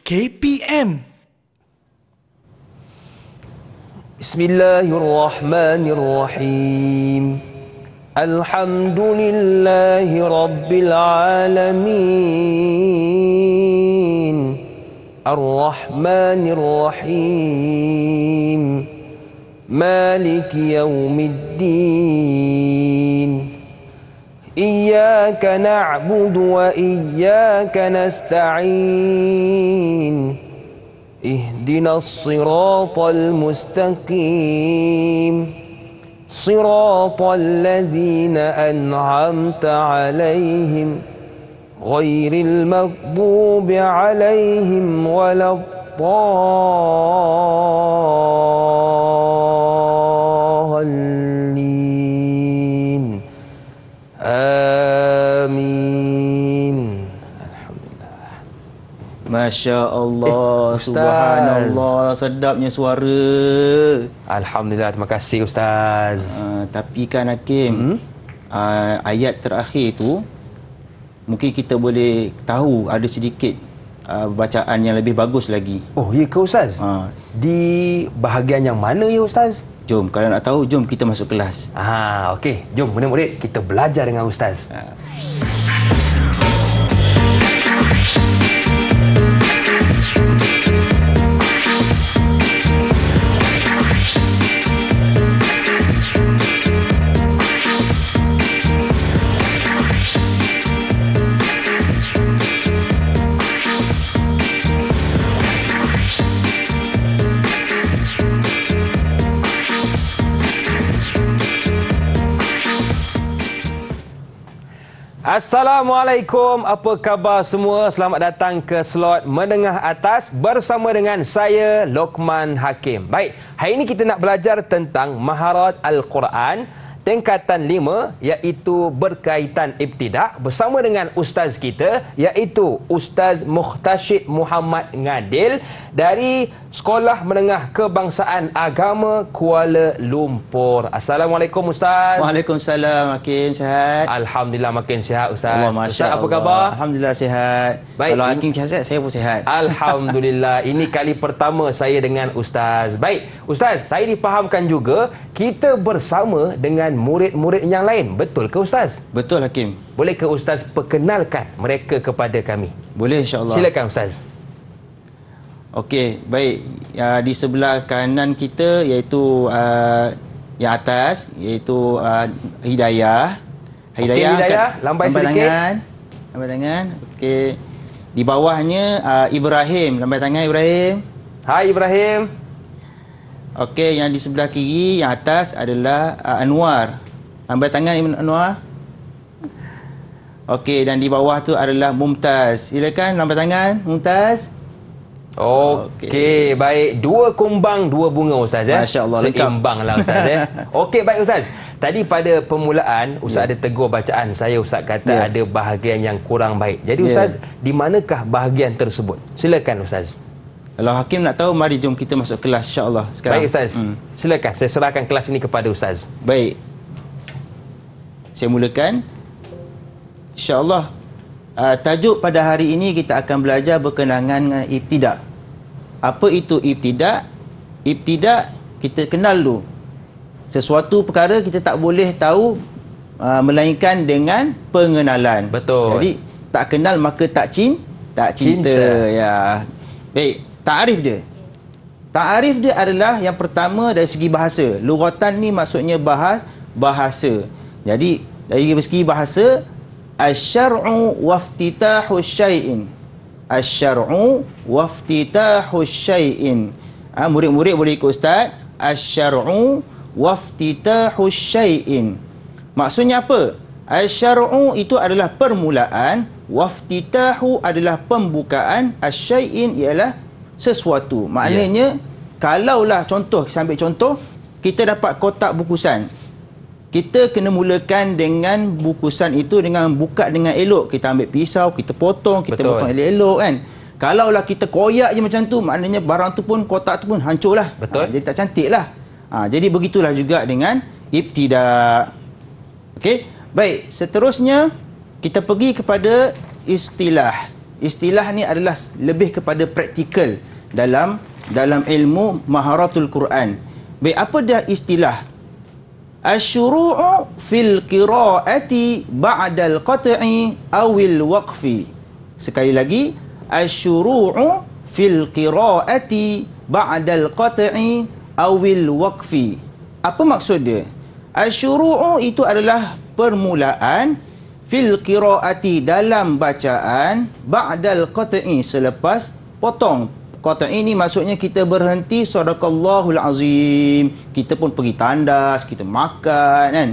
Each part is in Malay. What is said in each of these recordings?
KPM. Bismillahirrahmanirrahim. Alhamdulillahi Rabbil Alamin. Ar-Rahmanir-Rahim. Maliki Yawmiddin. Iyyaka na'budu wa iyyaka nasta'in. Ihdinas siratal mustaqim. Siratal ladzina an'amta 'alaihim ghairil maghdubi 'alaihim waladdallin. Amin. Alhamdulillah. Masya Allah, subhanallah, sedapnya suara. Alhamdulillah, terima kasih Ustaz. Tapi kan Hakim, ayat terakhir tu mungkin kita boleh tahu ada sedikit bacaan yang lebih bagus lagi. Oh, ya ke Ustaz? Di bahagian yang mana ya Ustaz? Jom, kalau nak tahu, jom kita masuk kelas. Okey. Jom murid-murid kita belajar dengan Ustaz. Assalamualaikum, apa khabar semua? Selamat datang ke slot menengah atas bersama dengan saya Lokman Hakim. Baik, hari ini kita nak belajar tentang maharat Al-Quran tingkatan 5, iaitu berkaitan ibtidak bersama dengan ustaz kita, iaitu Ustaz Muhtashid Muhammad Ngadil dari Sekolah Menengah Kebangsaan Agama Kuala Lumpur. Assalamualaikum Ustaz. Waalaikumsalam Hakim, sihat? Alhamdulillah makin sihat Ustaz. Allah, Masya Ustaz, apa Allah. khabar? Alhamdulillah sihat. Baik. Kalau Hakim sihat, saya pun sihat. Alhamdulillah. Ini kali pertama saya dengan Ustaz. Baik, Ustaz, saya dipahamkan juga kita bersama dengan murid-murid yang lain. Betul ke Ustaz? Betul Hakim. Boleh ke Ustaz perkenalkan mereka kepada kami? Boleh insya-Allah. Silakan Ustaz. Okey, baik. Di sebelah kanan kita iaitu yang atas iaitu Hidayah. Hidayah, lambai sedikit. Lambai tangan. Okey. Di bawahnya Ibrahim, lambai tangan Ibrahim. Hai Ibrahim. Okey, yang di sebelah kiri yang atas adalah Anwar. Lambai tangan Anwar. Okey, dan di bawah tu adalah Mumtaz. Silakan lambai tangan Mumtaz. Okey, baik. Dua kumbang, dua bunga Ustaz ya. Masya-Allah, seimbanglah Ustaz ya. Okey, baik Ustaz. Tadi pada permulaan Ustaz ada tegur bacaan saya. Ustaz kata ada bahagian yang kurang baik. Jadi Ustaz, di manakah bahagian tersebut? Silakan Ustaz. Kalau Hakim nak tahu, mari jom kita masuk kelas insya-Allah sekarang. Baik Ustaz. Silakan saya serahkan kelas ini kepada Ustaz. Baik. Saya mulakan. Insya-Allah tajuk pada hari ini kita akan belajar berkenaan dengan ibtidak. Apa itu ibtidak? Ibtidak kita kenal dulu. Sesuatu perkara kita tak boleh tahu melainkan dengan pengenalan. Betul. Jadi tak kenal maka tak cinta. Ya. Baik, ta'arif dia. Ta'arif dia adalah yang pertama dari segi bahasa. Lughatan ni maksudnya bahasa. Jadi dari segi bahasa, asy-syar'u waftitahu syai'in. Asy-syar'u waftitahu syai'in. Murid-murid boleh ikut ustaz. Asy-syar'u waftitahu syai'in. Maksudnya apa? Asy-syar'u itu adalah permulaan, waftitahu adalah pembukaan, asy-syai'in ialah sesuatu. Maknanya kalaulah contoh, saya ambil contoh, kita dapat kotak bukusan. Kita kena mulakan dengan bukusan itu dengan buka dengan elok. Kita ambil pisau, kita potong, kita potong elok-elok kan. Kalaulah kita koyak je macam tu, maknanya barang tu pun, kotak tu pun hancurlah. Betul. Jadi tak cantiklah. Jadi begitulah juga dengan ibtidak. Okey. Baik, seterusnya kita pergi kepada istilah. istilah ni adalah lebih kepada praktikal dalam ilmu maharatul Quran. Baik, apa dah istilah? Asyuru'u fil qira'ati ba'dal qat'i awil waqfi. Sekali lagi, asyuru'u fil qira'ati ba'dal qat'i awil waqfi. Apa maksud dia? Asyuru'u itu adalah permulaan, fil qira'ati dalam bacaan, ba'dal qat'i selepas potong. Qat'i ini maksudnya kita berhenti, sadaqallahul azim, kita pun pergi tandas, kita makan kan.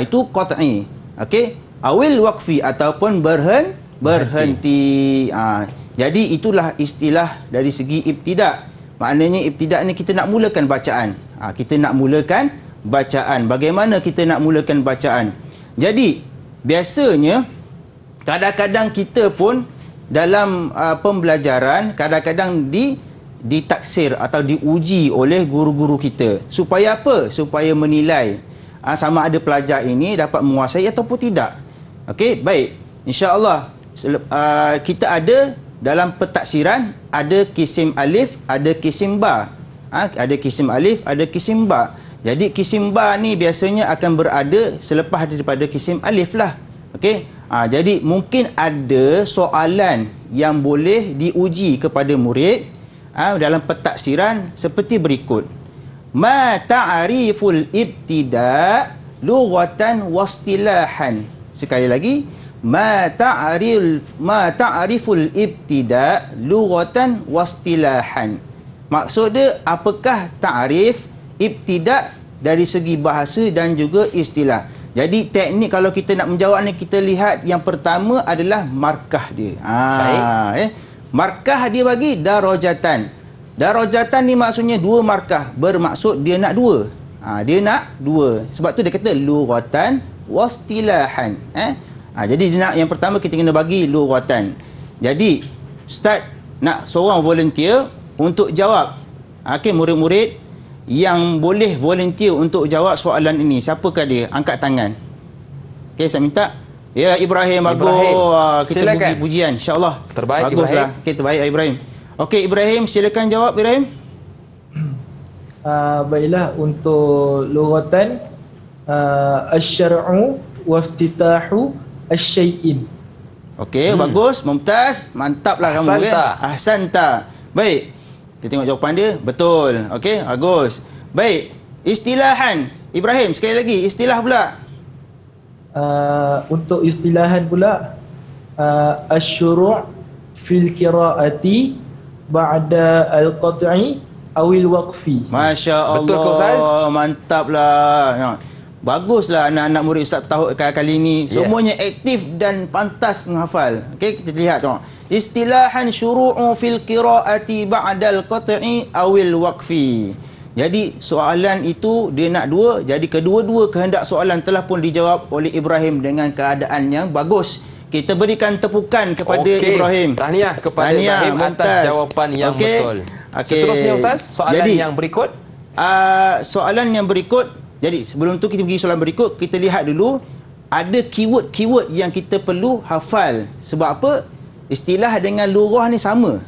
Itu qat'i. Okey, awil waqfi ataupun berhenti. Jadi itulah istilah dari segi ibtida'. Maknanya ibtida' ni kita nak mulakan bacaan. Kita nak mulakan bacaan. Bagaimana kita nak mulakan bacaan? Jadi biasanya kadang-kadang kita pun dalam pembelajaran kadang-kadang ditaksir atau diuji oleh guru-guru kita. Supaya apa? Supaya menilai sama ada pelajar ini dapat menguasai ataupun tidak. Okey, baik. InsyaAllah kita ada dalam pentaksiran ada kisim alif, ada kisim ba. Ada kisim alif, ada kisim ba. Jadi kisim ba ni biasanya akan berada selepas daripada kisim alif lah. Okey. Jadi mungkin ada soalan yang boleh diuji kepada murid dalam pentaksiran seperti berikut. Ma ta'riful ibtida' lughatan wastilahan. Sekali lagi, ma ta'riful ibtida' lughatan wastilahan. Maksud dia, apakah ta'rif ibtida' dari segi bahasa dan juga istilah. Jadi teknik kalau kita nak menjawab ni, kita lihat yang pertama adalah markah dia. Markah dia bagi darajatan. Darajatan ni maksudnya dua markah. Bermaksud dia nak dua. Dia nak dua. Sebab tu dia kata lughatan wastilahan. Jadi dia nak yang pertama kita kena bagi lughatan. Jadi Ustaz nak seorang volunteer untuk jawab. Okey, murid-murid yang boleh volunteer untuk jawab soalan ini, siapakah dia? Angkat tangan. Okey, saya minta. Ya, Ibrahim, bagus. Kita beri pujian, insya-Allah. Terbaik, baguslah. Okey, terbaik Ibrahim. Okey, Ibrahim, silakan jawab Ibrahim. Baiklah, untuk lughatan asy-syar'u waftitahu asy-syai'in. Okey, bagus, mumtaz. Mantaplah kamu, okey. Ahsanta. Baik. Kita tengok jawapan dia. Betul. Okey, bagus. Baik. Istilahan. Ibrahim, sekali lagi. Istilah pula. Untuk istilahan pula, asy-syuru' fil qira'ati ba'da al-qat'i awil waqfi. Masya Allah. Betul ke Ustaz? Mantaplah. Baguslah anak-anak murid Ustaz tahu kali ini. Semuanya aktif dan pantas menghafal. Okey, kita lihat tengok. Istilahan syuru'u fil qira'ati ba'dal qat'i awil waqfi. Jadi soalan itu dia nak dua. Jadi kedua-dua kehendak soalan telah pun dijawab oleh Ibrahim dengan keadaan yang bagus. Kita berikan tepukan kepada Ibrahim. Tahniah kepada Ibrahim atas jawapan yang betul. Seterusnya Ustaz, soalan yang berikut. Soalan yang berikut. Jadi sebelum tu kita pergi soalan berikut, kita lihat dulu ada keyword-keyword yang kita perlu hafal. Sebab apa? Istilah dengan lughah ni sama.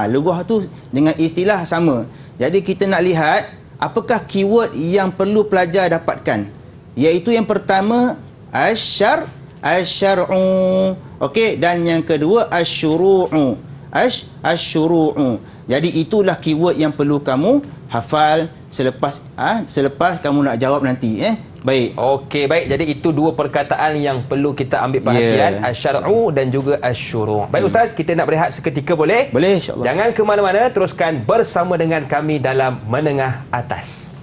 Lughah tu dengan istilah sama. Jadi kita nak lihat apakah keyword yang perlu pelajar dapatkan. Iaitu yang pertama asy-syar'u. Okey, dan yang kedua asyuru'u. Asyuru'u. Jadi itulah keyword yang perlu kamu hafal selepas kamu nak jawab nanti. Baik. Okey, baik. Jadi itu dua perkataan yang perlu kita ambil perhatian, asy-syar'u dan juga asy-syuru'. Baik Ustaz, kita nak berehat seketika boleh? Boleh, insya-Allah. Jangan ke mana-mana, teruskan bersama dengan kami dalam Menengah Atas.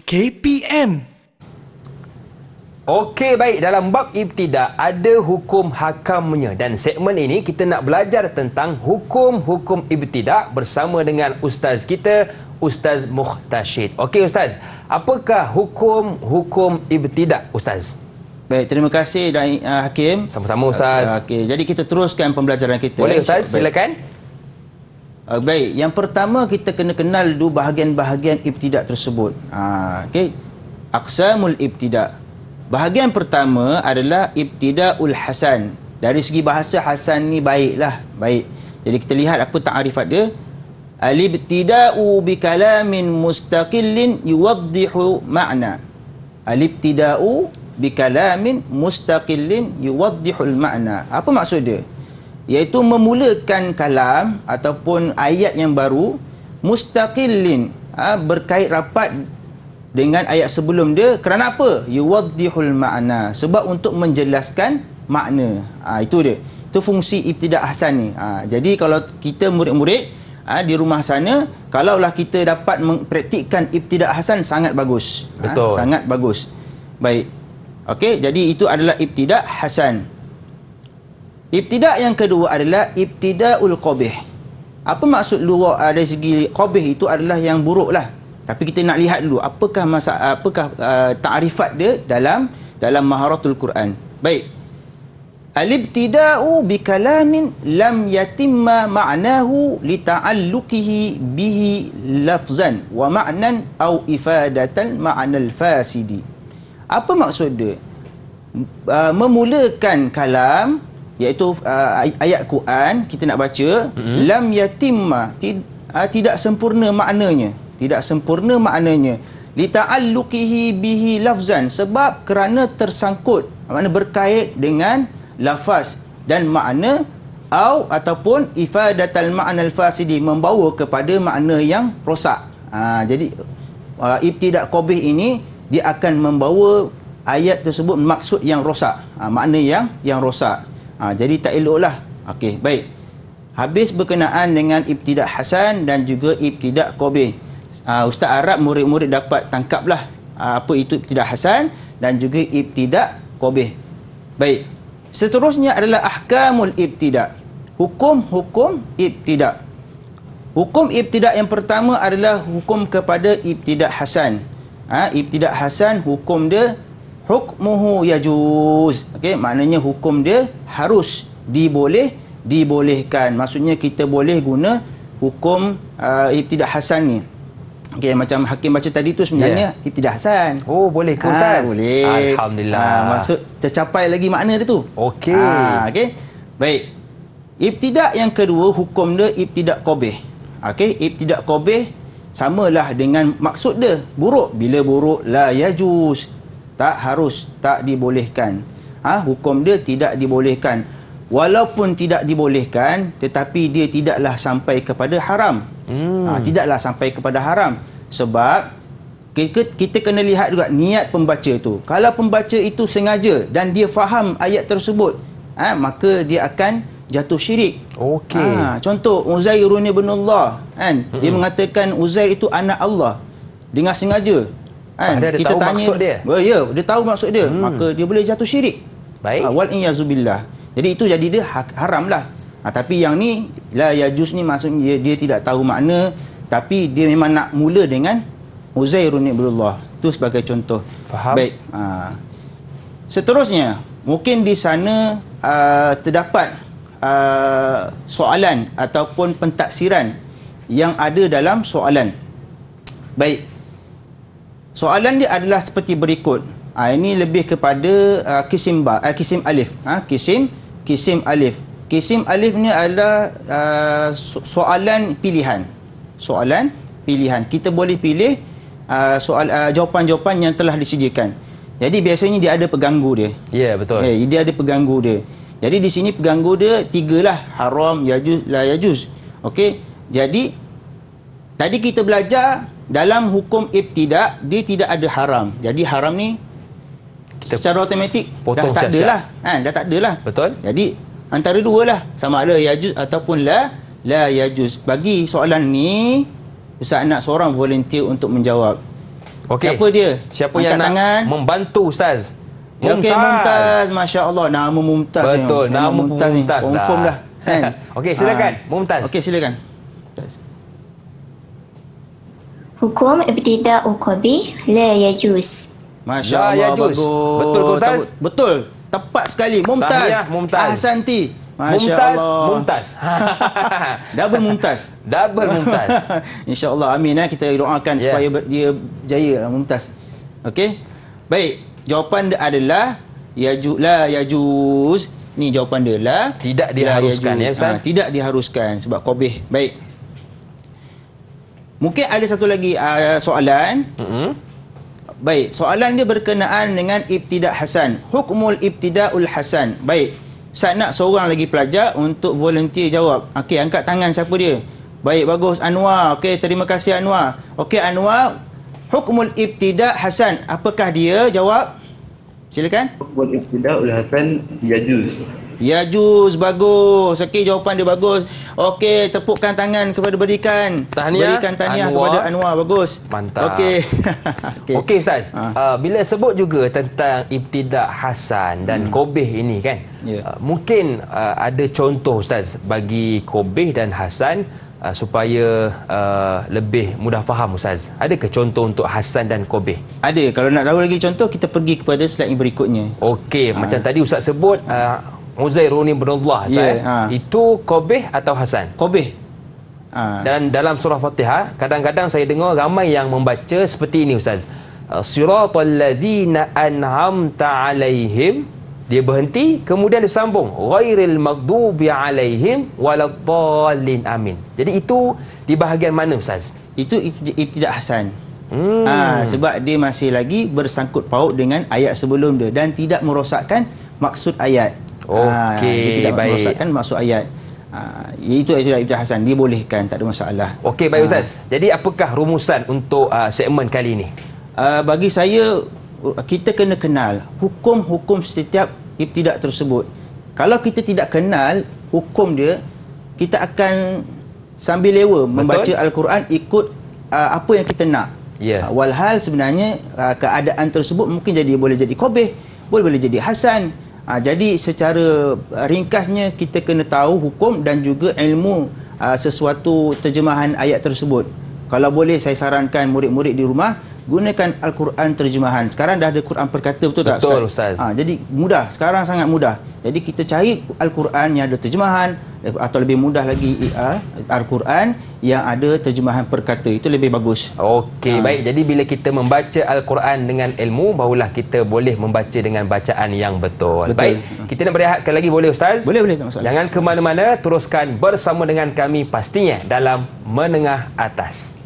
KPN. Okey, baik. Dalam bab ibtidak ada hukum hakamnya dan segmen ini kita nak belajar tentang hukum-hukum ibtidak bersama dengan ustaz kita, Ustaz Muhtashid. Okey ustaz, apakah hukum-hukum ibtidak ustaz? Baik, terima kasih Hakim. Sama-sama ustaz. Okey, jadi kita teruskan pembelajaran kita. Boleh ustaz, silakan. Baik, yang pertama kita kena kenal dulu bahagian-bahagian ibtidak tersebut. Okey. Aqsamul ibtidak. Bahagian pertama adalah ibtidaul hasan. Dari segi bahasa, hasan ni baiklah, baik. Jadi kita lihat apa ta'rifat dia. Al-ibtida'u bi kalamin mustaqillin yuwaddihu ma'na. Al-ibtida'u bi kalamin mustaqillin yuwaddihul ma'na. Apa maksud dia? Iaitu memulakan kalam ataupun ayat yang baru mustaqillin, berkait rapat dengan ayat sebelum dia. Kerana apa? Yuwaddihul ma'na, sebab untuk menjelaskan makna. Itu dia. Itu fungsi ibtidak hasan ni. Jadi kalau kita murid-murid di rumah sana, kalaulah kita dapat mempraktikkan ibtidak hasan, sangat bagus. Betul. Sangat bagus. Baik. Okey, jadi itu adalah ibtidak hasan. Ibtidak yang kedua adalah ibtidaul qabih. Apa maksud luar dari segi qabih? Itu adalah yang buruk lah. Tapi kita nak lihat dulu apakah ta'rifat dia dalam maharatul Quran. Baik. Al-ibtida'u bi kalamin lam yatimma ma'nahu li ta'alluqihi bihi lafzan wa ma'nan aw ifadatan ma'nal fasidi. Apa maksud dia? Memulakan kalam, iaitu ayat Quran kita nak baca, lam yatimma, tidak sempurna maknanya. Tidak sempurna maknanya. Li ta'alluqihi bihi lafzan, sebab kerana tersangkut, makna berkait dengan lafaz dan makna, ataupun ifadatal ma'nal fasidi, membawa kepada makna yang rosak. Jadi ibtidak qabih ini dia akan membawa ayat tersebut maksud yang rosak, makna yang rosak. Jadi tak eloklah. Okey, baik. Habis berkenaan dengan ibtidak hasan dan juga ibtidak qabih. Ustaz Arab, murid-murid dapat tangkaplah apa itu ibtidak hasan dan juga ibtidak qabih. Baik. Seterusnya adalah ahkamul ibtidak. Hukum-hukum ibtidak. Hukum ibtidak yang pertama adalah hukum kepada ibtidak hasan. Ibtidak hasan, hukum dia hukmuhu yajuz. Okey, maknanya hukum dia harus dibolehkan. Maksudnya kita boleh guna hukum ibtidak hasan ni. Okey, macam Hakim baca tadi tu sebenarnya ibtidak hasan. Oh, boleh ke ustaz? Boleh. Alhamdulillah. Maksud tercapai lagi makna dia tu. Okey. Okey. Baik. Ibtidak yang kedua, hukum dia ibtidak qabih. Okey, ibtidak qabih samalah dengan maksud dia, buruk. Bila buruk, la yajuz, tak harus, tak dibolehkan. Hukum dia tidak dibolehkan. Walaupun tidak dibolehkan, tetapi dia tidaklah sampai kepada haram. Tidaklah sampai kepada haram. Sebab kita kena lihat juga niat pembaca tu. Kalau pembaca itu sengaja dan dia faham ayat tersebut, maka dia akan jatuh syirik. Okey. Contoh Uzairun ibnullah, kan? Dia mengatakan Uzair itu anak Allah dengan sengaja. Dia kita tahu tanya, maksud dia. Ya, dia tahu maksud dia. Maka dia boleh jatuh syirik. Baik. Wal iyazubillah. Jadi itu jadi dia haram lah. Tapi yang ni la yajuz ni maksudnya dia tidak tahu makna, tapi dia memang nak mula dengan Uzairun ibnullah. Itu sebagai contoh. Faham. Baik. Seterusnya, mungkin di sana terdapat soalan ataupun pentaksiran yang ada dalam soalan. Baik. Soalan dia adalah seperti berikut. Ini lebih kepada kisim alif. Kisim alif. Kisim alif ni adalah soalan pilihan. Soalan pilihan. Kita boleh pilih jawapan-jawapan yang telah disediakan. Jadi biasanya dia ada pengganggu dia. Ya, betul. Dia ada pengganggu dia. Jadi di sini pengganggu dia 3 lah. Haram, yajuz, la yajuz. Okey. Jadi tadi kita belajar dalam hukum ibtidak dia tidak ada haram. Jadi haram ni kita secara automatik dah tak ada lah. Dah tak ada lah. Betul. Jadi antara dua lah, sama ada yajuz ataupun la yajuz. Bagi soalan ni Ustaz nak seorang volunteer untuk menjawab. Okey. Siapa dia? Siapa Angkat yang tangan. nak membantu Ustaz? Ya, okey, Mumtaz. Masya Allah, nama Mumtaz. Betul, ni. nama Mumtaz ni. dah. Confirm dah. Kan? Okey, silakan. Mumtaz. Okey, silakan. Hukum ibtida'u qabih la yajuz. Masya La Allah, yajuz. bagus. Betul ke, Ustaz? Betul. Tepat sekali. Mumtaz. Tahniah, Mumtaz. Ahsanti. Masya Mumtaz, Allah. Mumtaz. Double Mumtaz. Double Mumtaz. InsyaAllah. Amin. Kita doakan supaya dia jaya, Mumtaz. Okey. Baik. Jawapan dia adalah la yajuz. Ni jawapan dia lah. Tidak diharuskan, ya, Ustaz? Tidak diharuskan sebab qabih. Baik. Mungkin ada satu lagi soalan. Baik, soalan dia berkenaan dengan ibtida' hasan. Hukmul ibtida'ul hasan. Baik. Ustaz nak seorang lagi pelajar untuk volunteer jawab. Okey, angkat tangan siapa dia? Baik, bagus. Anwar. Okey, terima kasih Anwar. Okey, Anwar. Hukmul ibtida' hasan. Apakah dia? Jawab. Silakan. Hukmul ibtida'ul hasan yajuz. Yajuz, bagus. Okey, jawapan dia bagus. Okey, tepukkan tangan kepada berikan. Tahniah, Berikan tahniah Anwar. kepada Anwar, bagus. Mantap. Okey. Okey, Ustaz. Bila sebut juga tentang ibtida' hasan dan qabih ini kan. Ya. Mungkin ada contoh, Ustaz, bagi qabih dan hasan supaya lebih mudah faham, Ustaz. Adakah contoh untuk hasan dan qabih? Ada. Kalau nak tahu lagi contoh, kita pergi kepada slide yang berikutnya. Okey, macam tadi Ustaz sebut Uzairun bin Allah, itu qabih atau hasan? Qabih. Dan dalam surah Fatihah, kadang-kadang saya dengar ramai yang membaca seperti ini, Ustaz. Siratal ladzina an'amta alaihim, dia berhenti, kemudian disambung ghairil maghdubi alaihim waladdallin, amin. Jadi itu di bahagian mana, Ustaz? Itu ibtida' hasan. Sebab dia masih lagi bersangkut paut dengan ayat sebelum dia dan tidak merosakkan maksud ayat. Okey, dia tidak baik. merosakkan maksud ayat. Iaitu ibtida' hasan, dibolehkan, tak ada masalah. Okey, baik, Ustaz. Jadi apakah rumusan untuk segmen kali ini? Bagi saya, kita kena kenal hukum-hukum setiap ibtida' tersebut. Kalau kita tidak kenal hukum dia, kita akan sambil lewa membaca Al-Quran ikut apa yang kita nak. Walhal sebenarnya keadaan tersebut mungkin boleh jadi qabih, boleh jadi hasan. Jadi secara ringkasnya kita kena tahu hukum dan juga ilmu sesuatu terjemahan ayat tersebut. Kalau boleh saya sarankan murid-murid di rumah gunakan Al-Quran terjemahan. Sekarang dah ada Quran perkata, betul tak, Ustaz? Betul, Ustaz. Jadi mudah, sekarang sangat mudah. Jadi kita cari Al-Quran yang ada terjemahan, atau lebih mudah lagi Al-Quran yang ada terjemahan perkata. Itu lebih bagus. Okey, baik. Jadi bila kita membaca Al-Quran dengan ilmu, barulah kita boleh membaca dengan bacaan yang betul. Baik, kita nak berehat sekali lagi, boleh, Ustaz? Boleh, tak masalah. Jangan ke mana-mana, teruskan bersama dengan kami pastinya dalam Menengah Atas.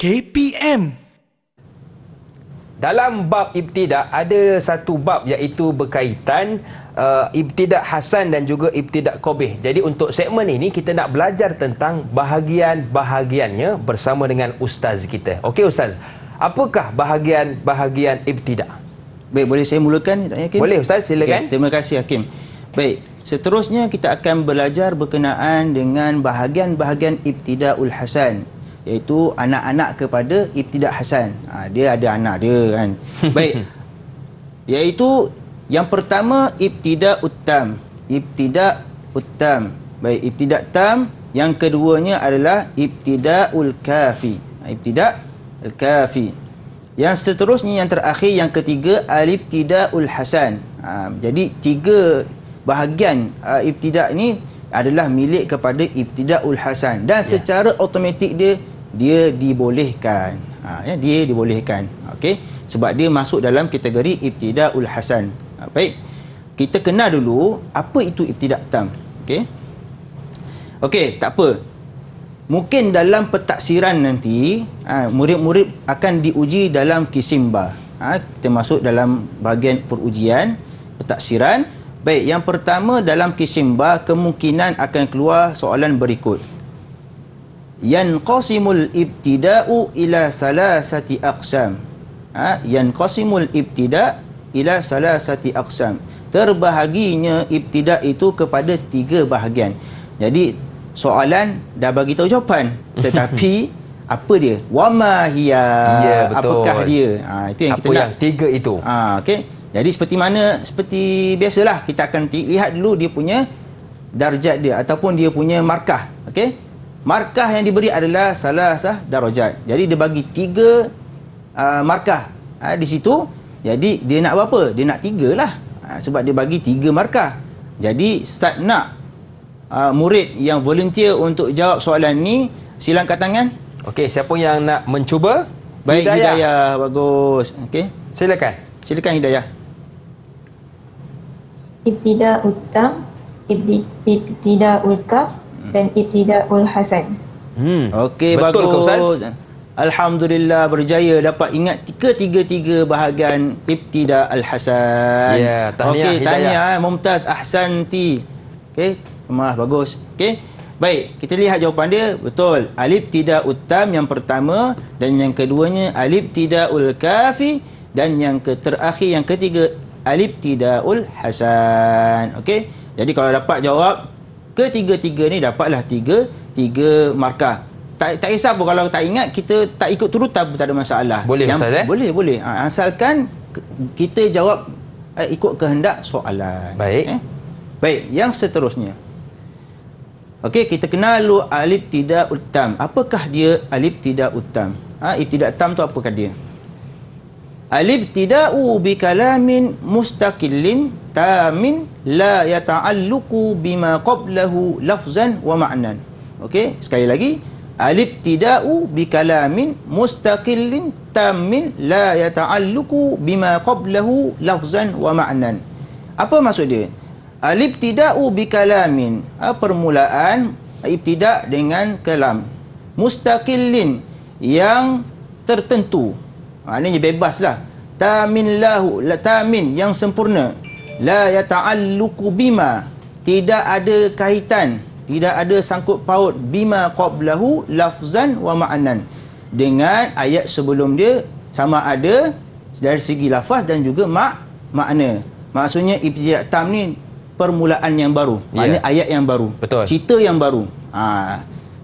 KPM. Dalam bab ibtida' ada satu bab iaitu berkaitan ibtida' hasan dan juga ibtida' qabih. Jadi untuk segmen ini kita nak belajar tentang bahagian-bahagiannya bersama dengan ustaz kita. Okey, Ustaz. Apakah bahagian-bahagian ibtida'? Baik, boleh saya mulakan, Hakim? Boleh, Ustaz, silakan. Terima kasih, Hakim. Baik, seterusnya kita akan belajar berkenaan dengan bahagian-bahagian ibtida'ul hasan, iaitu anak-anak kepada ibtida' hasan. Dia ada anak dia kan. Baik. Iaitu yang pertama ibtida'ut tam. Ibtida'ut tam. Baik, ibtida' tam. Yang keduanya adalah ibtida'ul kafi. Ibtida'ul kafi. Yang seterusnya, yang terakhir, yang ketiga al-ibtida'ul hasan. Jadi tiga bahagian ibtida' ini adalah milik kepada ibtida'ul hasan dan secara automatik dia dibolehkan. Dia dibolehkan. Okey, sebab dia masuk dalam kategori ibtida'ul hasan. Baik. Kita kenal dulu apa itu ibtida' tam. Okey, tak apa. Mungkin dalam pentaksiran nanti murid-murid akan diuji dalam kisim ba. Kita masuk dalam bahagian perujian, pentaksiran. Baik, yang pertama dalam kisim ba kemungkinan akan keluar soalan berikut. Yanqasimul ibtida'u ila salasati aqsam. Yanqasimul ibtida' ila salasati aqsam. Terbahaginya ibtida' itu kepada 3 bahagian. Jadi soalan dah bagi tahu jawapan, tetapi apa dia? Wama hiya. Ya, betul. Apakah dia? Itu yang apa kita yang nak. 3 itu? Okey. Jadi seperti biasalah, kita akan lihat dulu dia punya darjat dia ataupun dia punya markah. Okey. Markah yang diberi adalah salasah darajat. Jadi dia bagi 3 markah di situ. Jadi dia nak berapa? Dia nak 3 lah. Sebab dia bagi 3 markah. Jadi start nak murid yang volunteer untuk jawab soalan ni, sila angkat tangan. Okey, siapa yang nak mencuba? Baik, Hidayah. Bagus. Okey. Silakan. Silakan Hidayah. Ibtida'ul tam, ibtida'ul kaf dan ibtida'ul hasan. Okey, betul bagus. ke, Ustaz? Alhamdulillah, berjaya dapat ingat ketiga-tiga bahagian ibtida' al-hasan. Ya, tahniah, okey, Hidayah. tahniah, Mumtaz, ahsanti. Okey, bagus. Okey. Baik, kita lihat jawapan dia. Betul. Alif tida'ut tam yang pertama, dan yang keduanya alif tida'ul kafi, dan yang terakhir yang ketiga alif tida'ul hasan. Okey. Jadi kalau dapat jawab ketiga-tiga ni, dapatlah tiga markah. Tak kisah pun kalau tak ingat, kita tak ikut turutan pun tak ada masalah. Boleh, Ustaz, Boleh. Asalkan kita jawab ikut kehendak soalan. Baik. Baik, yang seterusnya. Okey, kita kenal dulu alif tida'ut tam. Apakah dia alif tida'ut tam? Ibtida' tam tu apakah dia? Alif tida'u bi kalamin mustaqillin tamin la yata'alluqu bima qablahu lafzan wa ma'nan. Okey, sekali lagi. Alif tida'u bi kalamin mustaqillin tamin la yata'alluqu bima qablahu lafzan wa ma'nan. Apa maksud dia? Alif tida'u bi kalamin, permulaan ibtida' dengan kalam. Mustaqillin, yang tertentu. Maknanya bebaslah. Tamin lahu, tamin yang sempurna. La yata'alluqu bima, tidak ada kaitan, tidak ada sangkut paut bima qablahu lafzan wa ma'nan, dengan ayat sebelum dia, sama ada dari segi lafaz dan juga makna. Maksudnya ibtida' tam ni permulaan yang baru, maknanya ayat yang baru, betul, cerita yang baru.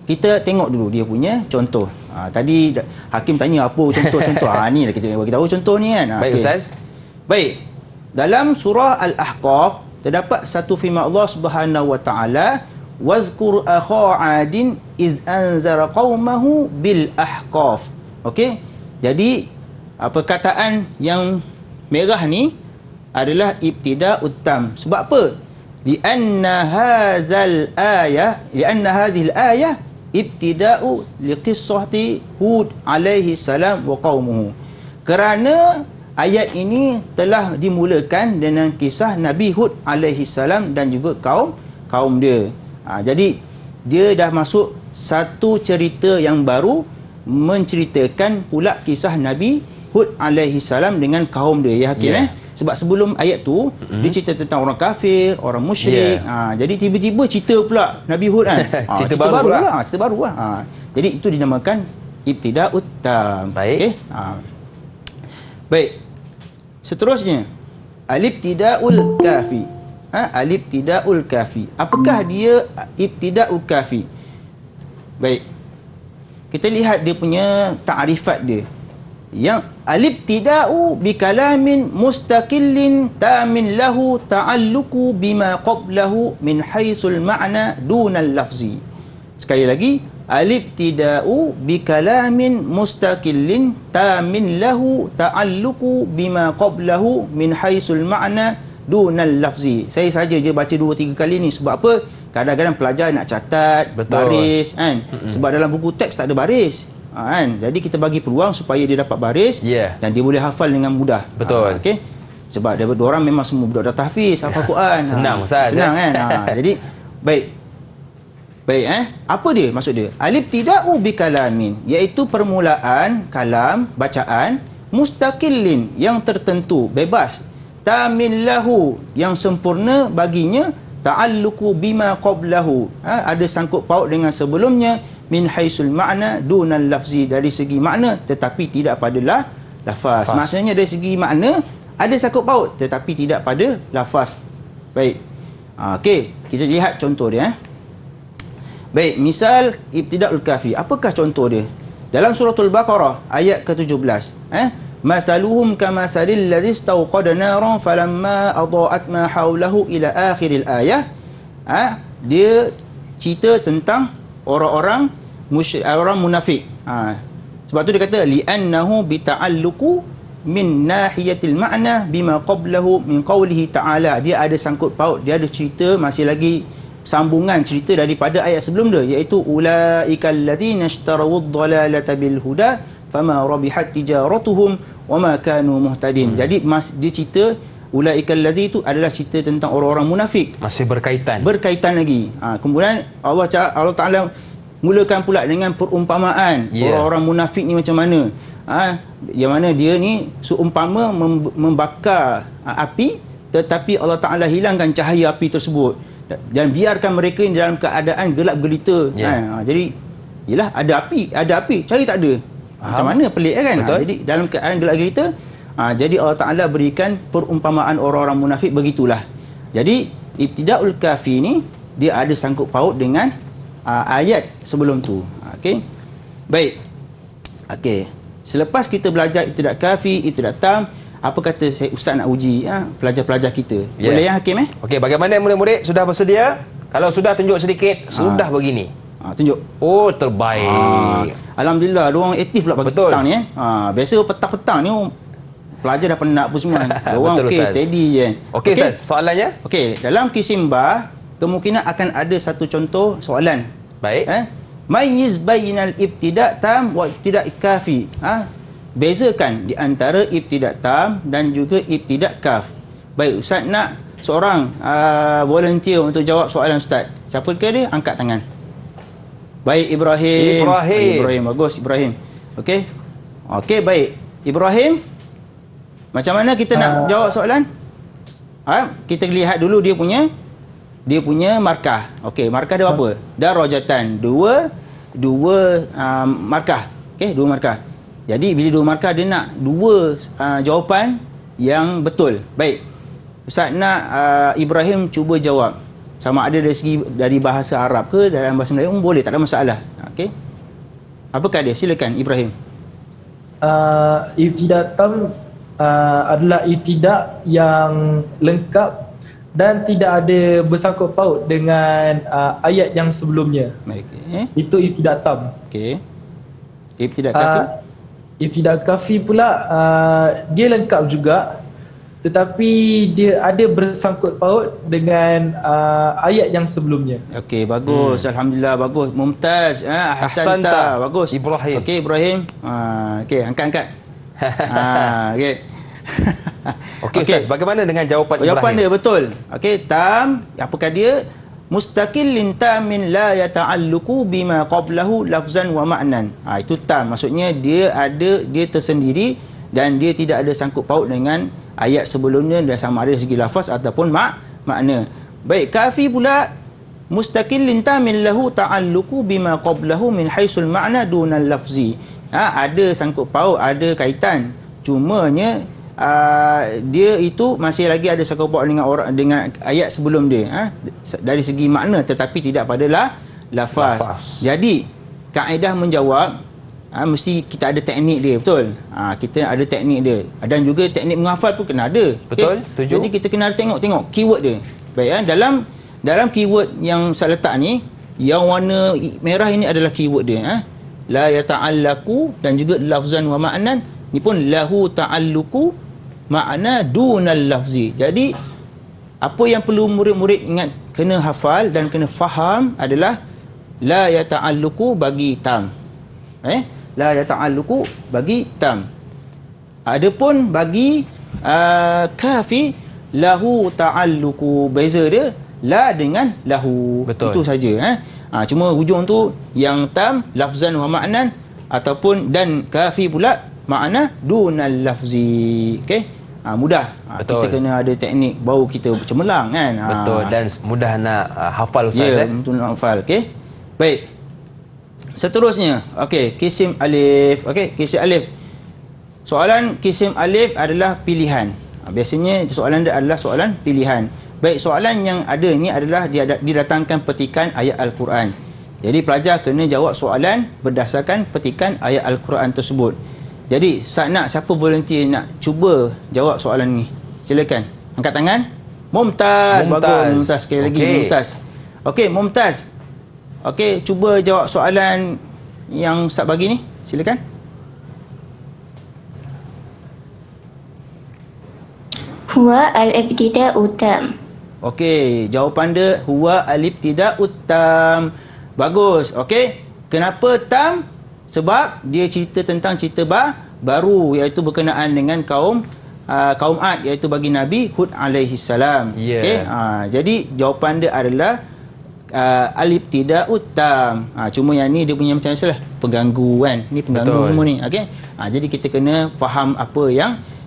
Kita tengok dulu dia punya contoh. Tadi Hakim tanya apa contoh-contoh. Ni lah kita bagi tahu contoh ni kan. Baik, Ustaz. Baik. Dalam surah Al-Ahqaf terdapat satu firman Allah Subhanahu wa taala, wazkur akha 'adin iz anzara qaumahu bil ahqaf. Okey. Jadi perkataan yang merah ni adalah ibtida'ut tam. Sebab apa? Lianna hadhihi al-ayah ibtida'u liqissati Hud alaihi salam wa qaumuhu. Kerana ayat ini telah dimulakan dengan kisah Nabi Hud alaihi salam dan juga kaum dia. Jadi dia dah masuk satu cerita yang baru, menceritakan pula kisah Nabi Hud alaihi salam dengan kaum dia, ya Hakim. Sebab sebelum ayat tu dia cerita tentang orang kafir, orang musyrik. Jadi tiba-tiba cerita pula Nabi Hud kan. cerita baru lah. Cerita baru lah. Jadi itu dinamakan ibtida'ut tam. Baik. Okay? Baik. Seterusnya alif tida'ul kafi. Alif tida'ul kafi. Apakah dia ibtida'ul kafi? Baik. Kita lihat dia punya ta'rifat dia. Yang alif tida'u bi kalamin mustaqillin tamin lahu ta'alluqu bima qablahu min haitsul ma'na dunal lafzi. Sekali lagi, alif tida'u bi kalamin mustaqillin tamin lahu ta'alluqu bima qablahu min haitsul ma'na dunal lafzi. Saya saja je baca 2-3 kali ni. Sebab apa? Kadang-kadang pelajar nak catat, baris kan. Sebab dalam buku teks tak ada baris. Kan? Jadi kita bagi peluang supaya dia dapat baris dan dia boleh hafal dengan mudah. Betul. Okey. Sebab dia orang memang semua budak dah tahfiz, hafal Quran. Senang Ustaz. Senang kan. Jadi baik. Apa dia maksud dia? Alif tida'u bi kalamin, iaitu permulaan kalam, bacaan mustaqillin yang tertentu, bebas, tamin lahu yang sempurna baginya, ta'alluqu bima qablahu, ada sangkut paut dengan sebelumnya, min haisul ma'na dunal lafzi, dari segi makna tetapi tidak pada lafaz. Maksudnya dari segi makna ada sangkut paut tetapi tidak pada lafaz. Baik. Okey, kita lihat contoh dia. Baik, misal ibtida'ul kafi. Apakah contoh dia? Dalam suratul Baqarah ayat ke-17, masaluhum kamasalil ladzi istawqada naran falamma adaa'at ma hawlahu ila akhiril ayah. Dia cerita tentang orang-orang orang munafik. Sebab tu dia kata li'annahu bita'alluqu min nahiyatil ma'na bima qablahu min qawlihi ta'ala. Dia ada sangkut paut, dia ada cerita, masih lagi sambungan cerita daripada ayat sebelum dia, iaitu ulaikal ladzina ishtarawud dhalalata bil huda fama rabihat tijaratuhum wama kanu muhtadin. Jadi dia cerita ulaikal ladzi itu adalah cerita tentang orang-orang munafik, masih berkaitan lagi. Kemudian Allah Taala mulakan pula dengan perumpamaan orang-orang munafik ni macam mana. Yang mana dia ni seumpama membakar api, tetapi Allah Taala hilangkan cahaya api tersebut dan biarkan mereka dalam keadaan gelap gelita. Jadi yalah, ada api cahaya tak ada. Macam mana, pelik kan? Jadi dalam keadaan gelap gelita, jadi Allah Taala berikan perumpamaan orang-orang munafik begitulah. Jadi ibtida'ul kafi ni dia ada sangkut paut dengan ayat sebelum tu. Okey. Baik. Okey. Selepas kita belajar ibtida' kafi, ibtida' tam, apa kata Ustaz nak uji pelajar-pelajar kita? Boleh ya Hakim? Okey, bagaimana murid-murid sudah bersedia? Kalau sudah, tunjuk sedikit. Sudah begini. Tunjuk. Oh, terbaik. Alhamdulillah, diorang aktif pula pagi petang ni. Biasa petang-petang ni pelajar dah penat pun semua. Diorang okey, steady je. Okey, Ustaz, soalannya? Okey, dalam kisimba kemungkinan akan ada satu contoh soalan. Baik. Mayyiz bainal ibtida' tam wa ibtida' kafi. Bezakan di antara ibtida' tam dan juga ibtida' kaf. Baik, Ustaz nak seorang volunteer untuk jawab soalan Ustaz. Siapa ke dia? Angkat tangan. Baik, Ibrahim. Ibrahim, bagus Ibrahim. Okey. Okey, baik. Ibrahim, macam mana kita nak jawab soalan? Kita lihat dulu dia punya markah. Okey, markah dia apa? Darajatan. Dua markah. Okey, dua markah. Jadi bila dua markah, dia nak dua jawapan yang betul. Baik. Ustaz nak Ibrahim cuba jawab. Sama ada dari bahasa Arab ke dalam bahasa Melayu pun boleh, tak ada masalah. Okey. Apakah dia? Silakan Ibrahim. Ibtida' tam adalah ibtida' yang lengkap dan tidak ada bersangkut paut dengan ayat yang sebelumnya. Baik. Itu ibtida' tam. Okey. Ibtida' kafi? Ibtida' kafi pula dia lengkap juga, tetapi dia ada bersangkut paut dengan ayat yang sebelumnya. Okey, bagus. Alhamdulillah, bagus. Mumtaz. Ahsanta. Bagus. Ibrahim. Okey, Ibrahim. Okey, angkat. Okey. Okey, Ustaz, bagaimana dengan jawapan Ibrahim? Jawapan dia betul. Okey, tam, apakah dia? Mustaqillin tamin la yata'alluqu bima qablahu lafzan wa ma'nan. Itu tam, maksudnya dia tersendiri dan dia tidak ada sangkut paut dengan ayat sebelumnya, dan sama ada segi lafaz ataupun makna. Baik, kafi pula mustaqillin tamin lahu ta'alluqu bima qablahu min haisul ma'na dunal lafzi. Ada sangkut paut, ada kaitan. Cumanya dia itu masih lagi ada sangkut paut dengan ayat sebelum dia, dari segi makna tetapi tidak pada lafaz. Jadi kaedah menjawab mesti kita ada teknik dia, betul? Kita ada teknik dia, dan juga teknik menghafal pun kena ada. Betul, setuju. Jadi kita kena tengok keyword dia. Baik, dalam keyword yang saya letak ni, yang warna merah ini adalah keyword dia. La yata'allaqu dan juga lafzan wa ma'nan. Ni pun lahu ta'alluqu makna dunal lafzi. Jadi apa yang perlu murid-murid ingat, kena hafal dan kena faham adalah la yata'alluqu bagi tam. La yata'alluqu bagi tam. Adapun bagi kafi lahu ta'alluqu, beza dia la dengan lahu. Betul. Itu saja. Cuma hujung tu yang tam lafzan wa ma'nan, ataupun dan kafi pula makna dunal lafzi. Okey. Mudah. Kita kena ada teknik bau kita cemerlang kan. Betul, dan mudah nak hafal Ustaz. Ya, betul nak hafal. Okey. Baik. Seterusnya, okey, kisim alif. Okey, kisim alif. Soalan kisim alif adalah pilihan. Biasanya soalan dia adalah soalan pilihan. Baik, soalan yang ada ini adalah didatangkan petikan ayat Al-Quran. Jadi pelajar kena jawab soalan berdasarkan petikan ayat Al-Quran tersebut. Jadi siapa volunteer nak cuba jawab soalan ni? Silakan. Angkat tangan. Mumtaz. Bagus. Mumtaz. Sekali lagi Mumtaz. Okey, Mumtaz. Okey, cuba jawab soalan yang Ustaz bagi ni. Silakan. Huwa al-ibtida'u tam. Okey, jawapan dia huwa al-ibtida'u tam. Bagus. Okey. Kenapa tam? Sebab dia cerita tentang cerita baru, iaitu berkenaan dengan kaum Ad, iaitu bagi Nabi Hud alaihi salam. Okey. Jadi jawapan dia adalah al-ibtida'u tam. Cuma yang ni dia punya macam salah, pengganggu kan. Ni pengganggu semua ni. Okey. Jadi kita kena faham apa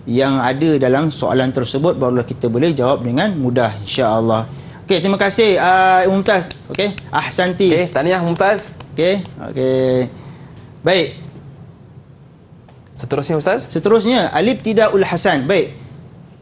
yang ada dalam soalan tersebut, barulah kita boleh jawab dengan mudah, insya-Allah. Okey, terima kasih Mumtaz. Okey, ahsanti. Okey, tahniah Mumtaz. Okey. Baik. Seterusnya Ustaz? Seterusnya al-ibtida'ul hasan. Baik.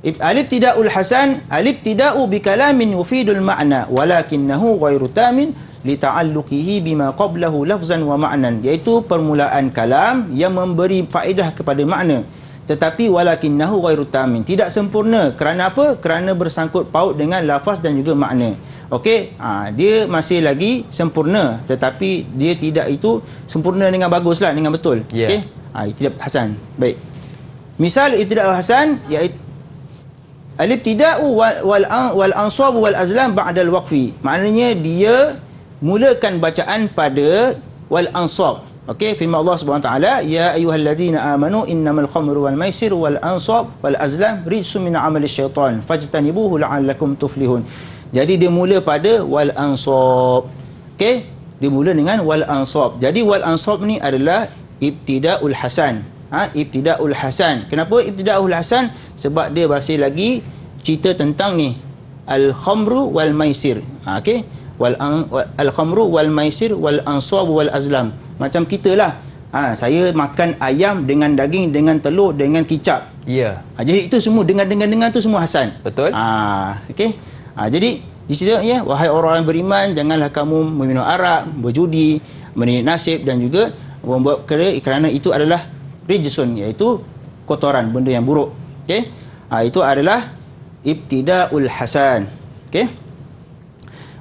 Al-ibtida'ul hasan, al-ibtida'u bi kalamin yufidul ma'na walakinnahu ghairu tamin li ta'alluqihi bima qablahu lafzan wa ma'nan, iaitu permulaan kalam yang memberi faedah kepada makna, tetapi walakinnahu ghairu tamin, tidak sempurna. Kerana apa? Kerana bersangkut paut dengan lafaz dan juga makna. Okey, dia masih lagi sempurna, tetapi dia tidak itu sempurna dengan baguslah, dengan betul. Okey, ibtida' hasan. Baik. Misal ibtida' hasan iaitu al-ibtida'u wal ansab wal azlam ba'da al-waqfi. Maknanya dia mulakan bacaan pada wal ansab. Okey, firman Allah Subhanahu Wa Taala, ya ayyuhalladzina amanu innamal khamru wal maisir wal ansab wal azlam rijsun min amali syaitan fajtanibuhu la'allakum tuflihun. Jadi dia mula pada wal ansab. Okey, dia mula dengan wal ansab. Jadi wal ansab ni adalah ibtida'ul hasan. Ibtida'ul hasan. Kenapa ibtida'ul hasan? Sebab dia masih lagi cerita tentang ni al khamru wal maisir. Okey, al khamru wal maisir wal ansab wal azlam. Macam kita lah. Saya makan ayam dengan daging, dengan telur, dengan kicap. Ya. Jadi itu semua dengan tu semua hasan. Betul. Okey. Jadi di situ ya, wahai orang-orang beriman, janganlah kamu meminum arak, berjudi, meniup nasib dan juga membuat perkara, kerana itu adalah rijsun, iaitu kotoran, benda yang buruk. Okey. Itu adalah ibtida'ul hasan. Okey.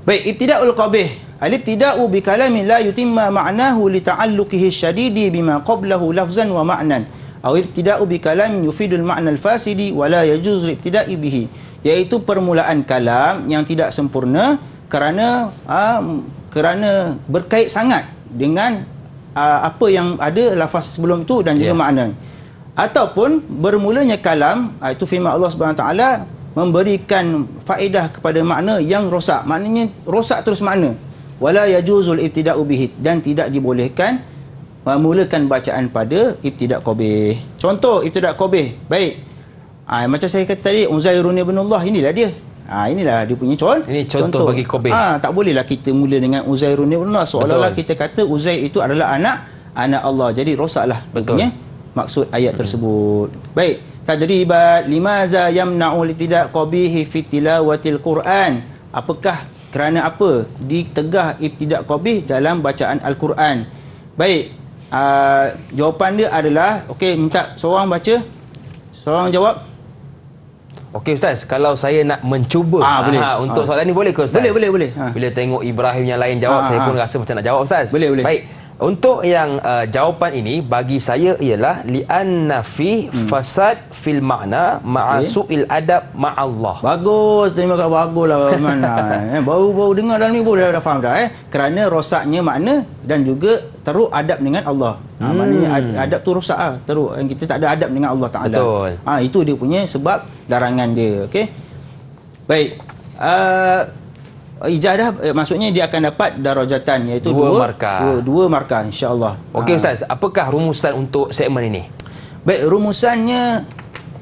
Baik, ibtida'ul qabih. Al-ibtida'u bi kalamin la yutimma ma'nahu li ta'alluqihi syadidi bima qablahu lafzan wa ma'nan. Aw ibtida'u bi kalamin yufidul ma'na al-fasidi wa la yajuzu al-ibtida'i bihi. Iaitu permulaan kalam yang tidak sempurna kerana berkait sangat dengan apa yang ada lafaz sebelum itu dan juga makna. Ataupun bermulanya kalam, itu firman Allah Subhanahu Wa Taala, memberikan faedah kepada makna yang rosak. Maknanya rosak terus makna. Wala yajuzul ibtida'u bihi, dan tidak dibolehkan memulakan bacaan pada ibtida' qabih. Contoh ibtida' qabih. Baik. Macam saya kata tadi, Uzairun ibn Allah, inilah dia. Inilah dia punya ini contoh bagi qabih. Tak bolehlah kita mula dengan Uzairun ibn Allah seolah-olah kita kata Uzair itu adalah anak Allah. Jadi rosaklah punya maksud ayat tersebut. Baik. Tadribat limaza yamna'u ibtida' qabih fi tilawatil Quran. Apakah, kerana apa ditegah ibtida' qabih dalam bacaan Al-Quran? Baik. Jawapan dia adalah, okey, minta seorang baca, seorang jawab. Okey Ustaz, kalau saya nak mencuba untuk soalan ni boleh ke Ustaz? Boleh. Bila tengok Ibrahim yang lain jawab, saya pun rasa macam nak jawab Ustaz. Boleh. Baik. Untuk yang jawapan ini bagi saya ialah li'anna fi fasad fil makna ma'a su'il adab ma'allah. Bagus, terima kasih, baguslah mana. Baru dengar dalam ni boleh dah faham dah kerana rosaknya makna dan juga teruk adab dengan Allah. Maknanya adab tu rosak teruk, kita tak ada adab dengan Allah Taala. Betul. Itu dia punya sebab larangan dia. Okey. Baik. Ijadah maksudnya dia akan dapat darajatan, iaitu dua markah insya-Allah. Okey Ustaz, apakah rumusan untuk segmen ini? Baik, rumusannya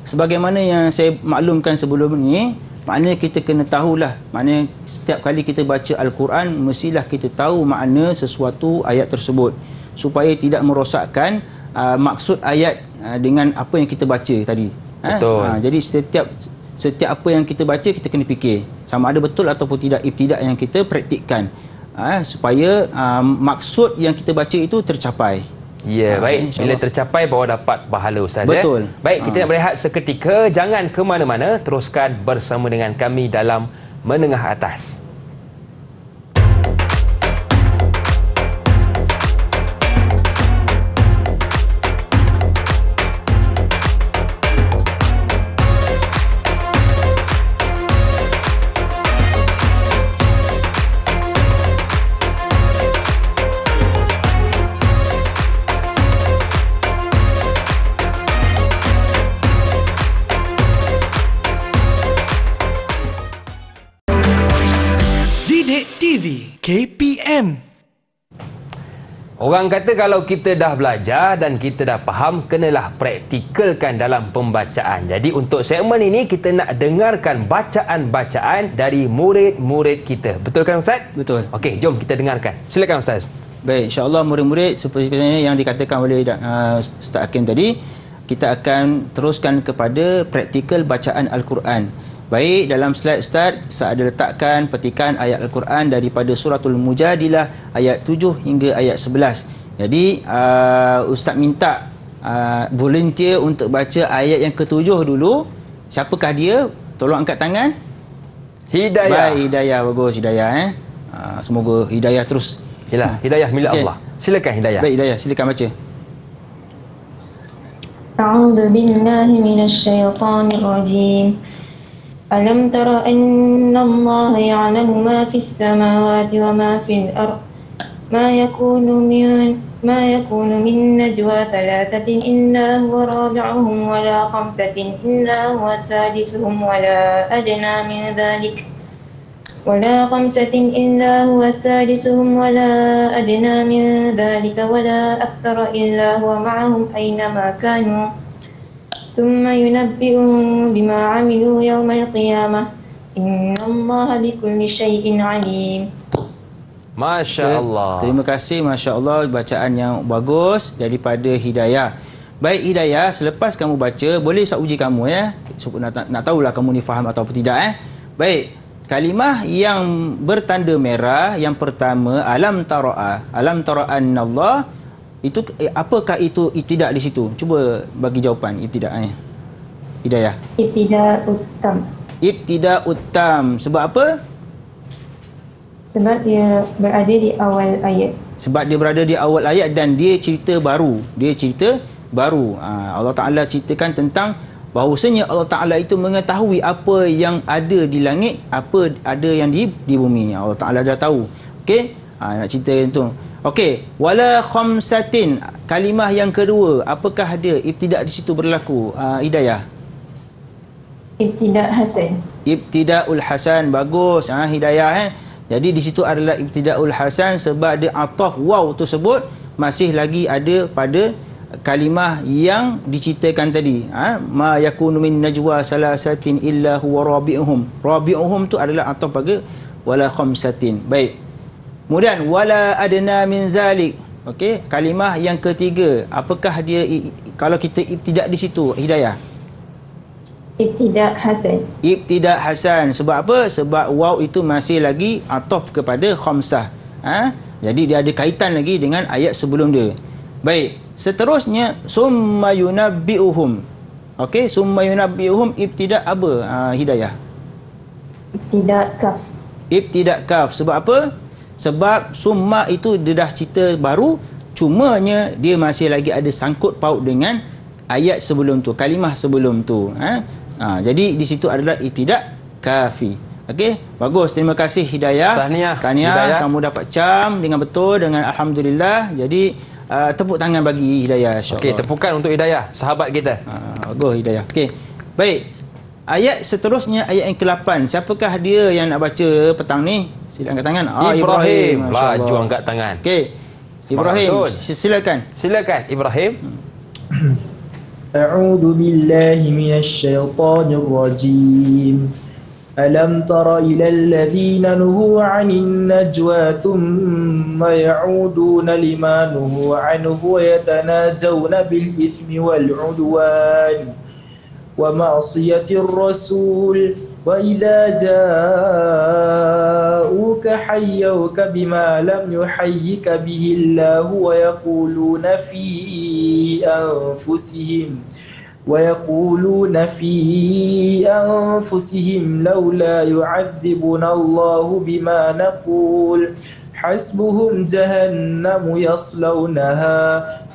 sebagaimana yang saya maklumkan sebelum ni, maknanya kita kena tahulah, maknanya setiap kali kita baca Al-Quran mestilah kita tahu makna sesuatu ayat tersebut supaya tidak merosakkan maksud ayat dengan apa yang kita baca tadi. Betul. Jadi setiap apa yang kita baca kita kena fikir sama ada betul ataupun tidak ibtidak yang kita praktikkan, supaya maksud yang kita baca itu tercapai. Ya, baik. Bila tercapai baru dapat pahala, Ustaz. Betul. Baik, kita nak berehat seketika. Jangan ke mana-mana. Teruskan bersama dengan kami dalam Menengah Atas. KPM. Orang kata kalau kita dah belajar dan kita dah faham, kenalah praktikalkan dalam pembacaan. Jadi untuk segmen ini kita nak dengarkan bacaan-bacaan dari murid-murid kita. Betul kan Ustaz? Betul. Okey, jom kita dengarkan. Silakan Ustaz. Baik, insya-Allah murid-murid seperti yang dikatakan oleh Ustaz Hakim tadi, kita akan teruskan kepada praktikal bacaan Al-Quran. Baik, dalam slide Ustaz, saya ada letakkan petikan ayat Al-Quran daripada Suratul Mujadilah ayat 7 hingga ayat 11. Jadi, Ustaz minta volunteer untuk baca ayat yang ke-7 dulu. Siapakah dia? Tolong angkat tangan. Hidayah. Baik, Hidayah. Bagus, Hidayah. Semoga Hidayah terus. Yalah, Hidayah milik Allah. Silakan Hidayah. Baik, Hidayah. Silakan baca. A'udzu billahi minasyaitonir rajim. ألم تر أن الله يعلم ما في السماوات وما في الأرض ما يكون من نجوى ثلاثة إلا هو رابعهم ولا خمسة إلا هو سادسهم ولا أدنى من ذلك ولا أكثر إلا هو معهم أينما كانوا ثم ينبئهم بما عملوا يوم القيامة إن الله بكل شيء عليم. Masya Allah. Terima kasih, Masya Allah, bacaan yang bagus daripada Hidayah. Baik Hidayah, selepas kamu baca, boleh saya uji kamu ya, nak tahulah kamu ni faham atau tidak. Baik, kalimah yang bertanda merah yang pertama, alam tara'a annallah, itu apakah itu ibtidak di situ? Cuba bagi jawapan ibtidak Hidayah. Ibtidak uttam. Sebab apa? Sebab dia berada di awal ayat. Sebab dia berada di awal ayat dan dia cerita baru. Allah Ta'ala ceritakan tentang bahawasanya Allah Ta'ala itu mengetahui apa yang ada di langit, apa ada yang di bumi. Allah Ta'ala dah tahu. Okey? Nak cerita itu. Okey, wala khamsatin, kalimah yang kedua, apakah dia ibtidak di situ berlaku? Hidayah. Ibtidak hasan. Ibtidaul hasan, bagus. Hidayah. Jadi di situ adalah ibtidaul hasan sebab dia ataf waw tersebut masih lagi ada pada kalimah yang diceritakan tadi. Ma yakunu min najwa salasatin illa huwa rabi'uhum. Rabi'uhum tu adalah ataf pada wala khamsatin. Baik. Kemudian wala adna min zalik. Okey, kalimah yang ketiga, apakah dia kalau kita ibtidak di situ Hidayah? Ibtidak hasan. Ibtidak hasan. Sebab apa? Sebab waw itu masih lagi ataf kepada khamsah. Jadi dia ada kaitan lagi dengan ayat sebelum dia. Baik, seterusnya summa yunabbi'uhum. Okey, summa yunabbi'uhum ibtidak apa Hidayah? Ibtidak kaf. Ibtidak kaf. Sebab apa? Sebab summa itu dia dah cerita baru, cumanya dia masih lagi ada sangkut paut dengan ayat sebelum tu, kalimah sebelum tu. Jadi di situ adalah ibtidak kafi. Okey, bagus. Terima kasih Hidayah. Tahniah, kamu dapat cam dengan betul, dengan alhamdulillah. Jadi tepuk tangan bagi Hidayah, insya-Allah. Okey, tepukan untuk Hidayah, sahabat kita. Bagus Hidayah. Okey. Baik. Ayat seterusnya, ayat yang ke-8. Siapakah dia yang nak baca petang ni? Sila angkat tangan. Ibrahim. Laju angkat tangan. Okey. Ibrahim, silakan. Silakan Ibrahim. أعوذ بالله من الشيطان الرجيم ألم تر إلى الذين نهوا عن النجوى ثم يعودون لما نهوا عنه ويتناجون بالإثم والعدوان ومعصية الرسول وإذا جاءوك حيوك بما لم يحيك به الله ويقولون في أنفسهم لولا يعذبنا الله بما نقول حسبهم جهنم يصلونها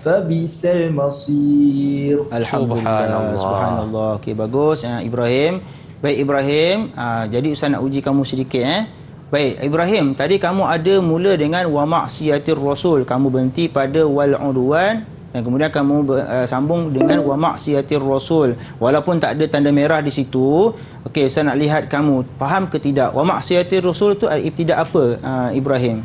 فبئس المصير. Alhamdulillah. Subhanallah. Okey, bagus Ibrahim. Baik Ibrahim, jadi Ustaz nak uji kamu sedikit Baik Ibrahim, tadi kamu ada mula dengan wa maksiatir rasul, kamu berhenti pada wal udwan dan kemudian kamu sambung dengan wa maksiatir rasul walaupun tak ada tanda merah di situ. Okey, Ustaz nak lihat kamu faham ke tidak wa maksiatir rasul tu ibtidak apa Ibrahim?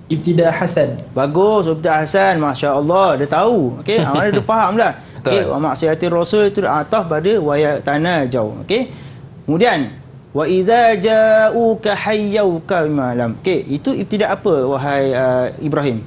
Ibtidak hasan. Bagus, ibtidak hasan, masya-Allah, dia tahu. Okey, mana dia faham dah. Okey, wa maksiatir rasul itu ataf pada wa yatanajau. Okey. Kemudian wa idza ja'uka hayyuka malam. Okey, itu ibtidak apa wahai Ibrahim?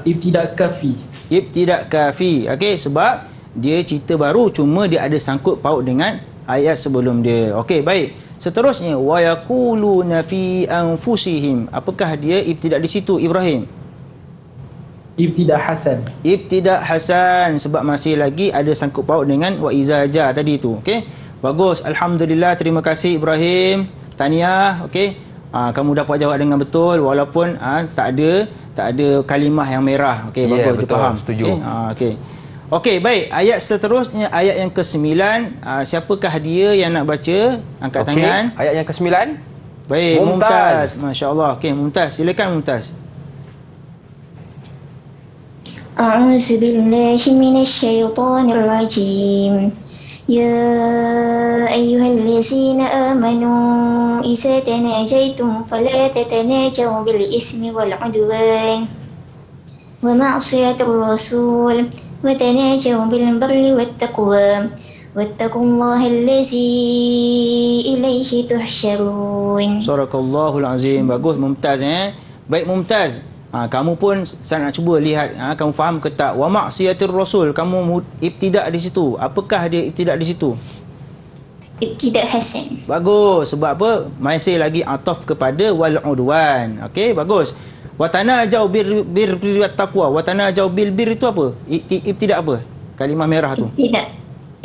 Ibtidak kafi. Ibtidak kafi. Okey, sebab dia cerita baru cuma dia ada sangkut paut dengan ayat sebelum dia. Okey, baik. Seterusnya wa yaquluna fi anfusihim. Apakah dia ibtidak di situ Ibrahim? Ibtidak hasan. Ibtidak hasan sebab masih lagi ada sangkut paut dengan wa izaja tadi tu. Okey. Bagus. Alhamdulillah, terima kasih Ibrahim. Tahniah. Okey. Kamu dapat jawab dengan betul walaupun tak ada kalimah yang merah. Okey, bagus, betul, faham. setuju. Okey. Okey, baik. Ayat seterusnya ayat yang ke-9. Siapakah dia yang nak baca? Angkat tangan. Ayat yang ke-9. Baik, Mumtaz. Masya-Allah. Okey, Mumtaz. Silakan Mumtaz. أعوذ بالله من الشيطان الرجيم يا أيها الذين آمنوا إذا تناجيتم فلا تتناجوا بالإثم والعدوان ومعصية الرسول وتناجوا بالبر والتقوى واتقوا الله الذي إليه تحشرون. Sadaqallahul azim. Bagus Mumtaz Baik Mumtaz. Kamu pun saya nak cuba lihat kamu faham ke tak wa maksiatir rasul, kamu ibtidak di situ. Apakah dia ibtidak di situ? Ibtidak hasan. Bagus. Sebab apa? Masih lagi ataf kepada wal udwan. Okey, bagus. Wa tanajau bir taqwa. Wa tanajau bil bir itu apa? Ibtidak apa? Kalimah merah tu.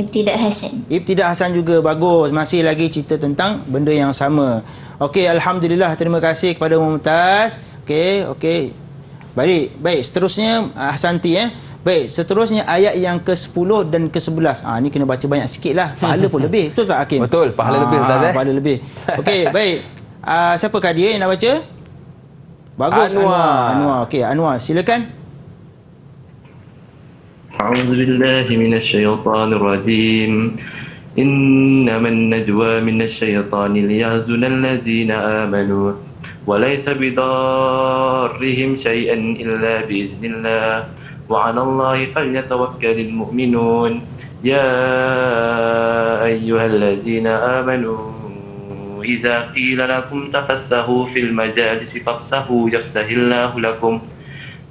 Ibtidak hasan. Ibtidak hasan juga bagus. Masih lagi cerita tentang benda yang sama. Okey, alhamdulillah, terima kasih kepada Mumtaz. Okey. Baik, seterusnya Hasanti Baik, seterusnya ayat yang ke-10 dan ke-11. Ni kena baca banyak sikitlah. Pahala pun lebih. Betul tak Hakim? Betul, pahala lebih Ustaz. Pahala lebih. Okey, baik. Siapakah dia yang nak baca? Bagus, Anwar. Okey, Anwar, silakan. أعوذ بالله من الشيطان الرجيم إنما النجوى من الشيطان ليحزن الذين آمنوا وليس بضارهم شيئا إلا بإذن الله وعلى الله فليتوكل المؤمنون يا أيها الذين آمنوا إذا قيل لكم تفسحوا في المجالس فافسحوا يفسح الله لكم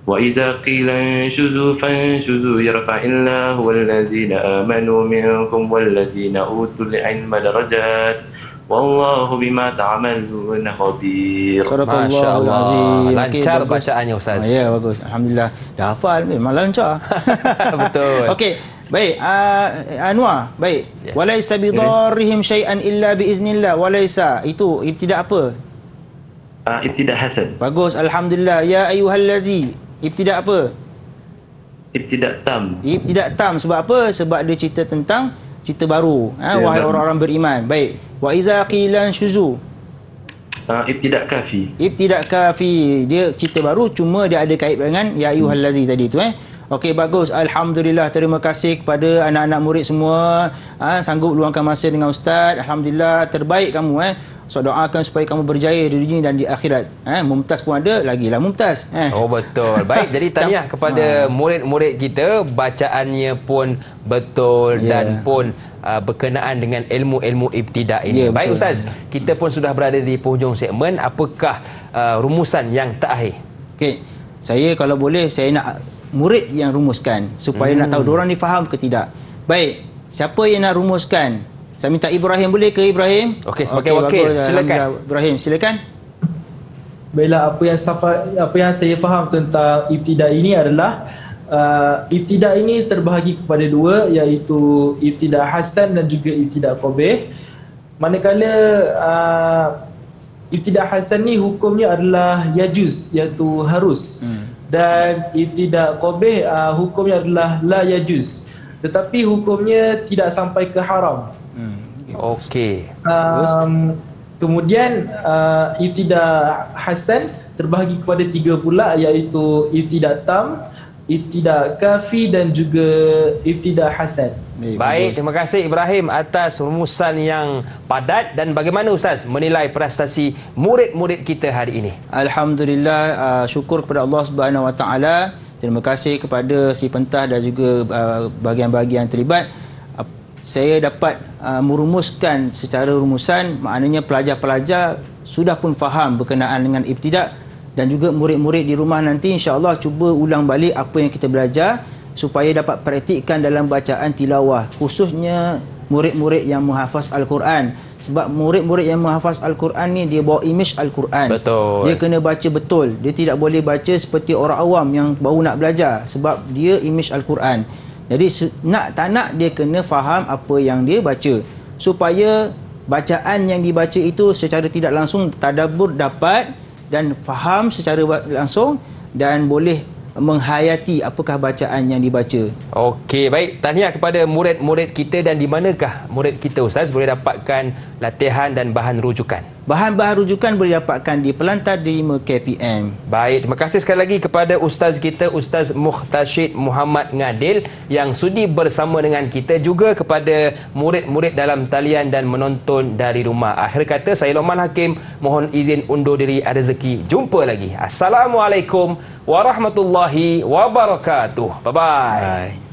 وإذا قيل انشزوا فانشزوا يرفع الله والذين آمنوا منكم والذين أوتوا العلم درجات والله بما تعملون خبير. Sadaqallahul azim. Lancar bacaannya Ustaz. Ya, bagus. Alhamdulillah. Dah hafal memang lancar. Betul. Okey. Baik, Anwar. Baik. Walaysa bidarrihim syai'an illa biiznillah. Walaysa itu ibtidak apa? Ibtidak hasan. Bagus, alhamdulillah. Ya ayyuhallazi. Ibtidak apa? Ibtidak tam. Ibtidak tam sebab apa? Sebab dia cerita tentang cerita baru. Wahai orang-orang beriman. Baik. Wa iza qilan syuzu. Ibtidak kafi. Ibtidak kafi. Dia cerita baru cuma dia ada kait dengan ya ayyuhallazi tadi tu Okey, bagus. Alhamdulillah, terima kasih kepada anak-anak murid semua. Sanggup luangkan masa dengan ustaz. Alhamdulillah, terbaik kamu So doakan supaya kamu berjaya di dunia dan di akhirat. Mumtaz pun ada, lagilah mumtaz. Oh betul. Baik, jadi tahniah kepada murid-murid kita, bacaannya pun betul dan pun berkenaan dengan ilmu-ilmu ibtidak ini. Baik Ustaz, kita pun sudah berada di penghujung segmen. Apakah rumusan yang terakhir? Okey. Saya kalau boleh saya nak murid yang rumuskan supaya nak tahu diorang ni faham ke tidak. Baik, siapa yang nak rumuskan? Saya minta Ibrahim, boleh ke Ibrahim? Okey, sebagai wakil, silakan. Ibrahim, silakan. Baiklah, apa yang saya faham tentang ibtidak ini adalah ibtidak ini terbahagi kepada dua, iaitu ibtidak hasan dan juga ibtidak qabih. Manakala ibtidak hasan ni hukumnya adalah yajuz, iaitu harus. Dan ibtidak qabih hukumnya adalah la yajuz, tetapi hukumnya tidak sampai ke haram. Okey. Kemudian ibtidak hasan terbahagi kepada tiga pula, iaitu ibtidak tam, ibtidak kafi dan juga ibtidak hasan. Baik, terima kasih Ibrahim atas rumusan yang padat. Dan bagaimana Ustaz menilai prestasi murid-murid kita hari ini? Alhamdulillah, syukur kepada Allah Subhanahu Wa Taala. Terima kasih kepada si pentah dan juga bahagian-bahagian terlibat. Saya dapat merumuskan secara rumusan, maknanya pelajar-pelajar sudah pun faham berkenaan dengan ibtidak, dan juga murid-murid di rumah nanti insya-Allah cuba ulang balik apa yang kita belajar supaya dapat praktikkan dalam bacaan tilawah, khususnya murid-murid yang menghafaz Al-Quran. Sebab murid-murid yang menghafaz Al-Quran ni dia bawa imej Al-Quran. Betul. Dia kena baca betul. Dia tidak boleh baca seperti orang awam yang baru nak belajar, sebab dia imej Al-Quran. Jadi tak nak dia kena faham apa yang dia baca, supaya bacaan yang dibaca itu secara tidak langsung tadabbur dapat dan faham secara langsung dan boleh menghayati apakah bacaan yang dibaca. Okey, baik. Tahniah kepada murid-murid kita. Dan di manakah murid kita Ustaz boleh dapatkan latihan dan bahan rujukan? Bahan-bahan rujukan boleh dapatkan di Pelantar 5 KPM. Baik, terima kasih sekali lagi kepada Ustaz kita, Ustaz Muhtashid Muhammad Ngadil, yang sudi bersama dengan kita, juga kepada murid-murid dalam talian dan menonton dari rumah. Akhir kata, saya Luqman Hakim mohon izin undur diri. Ada rezeki jumpa lagi. Assalamualaikum warahmatullahi wabarakatuh. Bye-bye. Bye.